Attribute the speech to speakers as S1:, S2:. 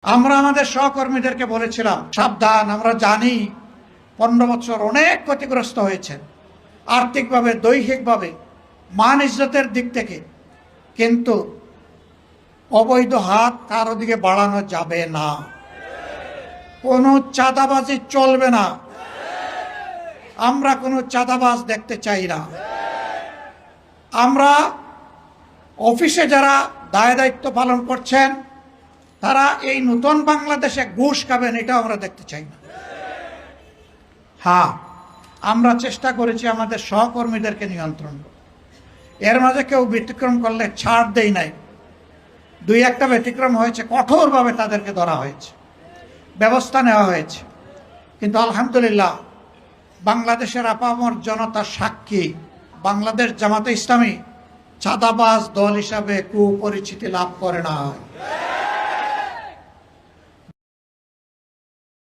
S1: আমরা আমাদের সহকর্মীদেরকে বলেছিলাম, সাবধান, আমরা জানি 15 বছর অনেক ক্ষতিগ্রস্ত হয়েছে আর্থিকভাবে, দৈহিকভাবে, মান ইজ্জতের দিক থেকে, কিন্তু অবৈধ হাত কারো দিকে বাড়ানো যাবে না। কোনো চাঁদাবাজি চলবে না। আমরা কোনো চাঁদাবাজ দেখতে চাই না। আমরা অফিসে যারা দায়িত্ব পালন করছেন তারা এই নতুন বাংলাদেশে ঘুষ খাবেন, এটা আমরা দেখতে চাই না। হ্যাঁ, আমরা চেষ্টা করেছি আমাদের সহকর্মীদেরকে নিয়ন্ত্রণ। এর মাঝে কেউ ব্যতিক্রম করলে ছাড় দেই নাই। 2-1টা ব্যতিক্রম হয়েছে, কঠোরভাবে তাদেরকে ধরা হয়েছে, ব্যবস্থা নেওয়া হয়েছে। কিন্তু আলহামদুলিল্লাহ, বাংলাদেশের আপামর জনতা সাক্ষী, বাংলাদেশ জামাতে ইসলামী চাঁদাবাজ দল হিসাবে কুপরিচিতি লাভ করে না।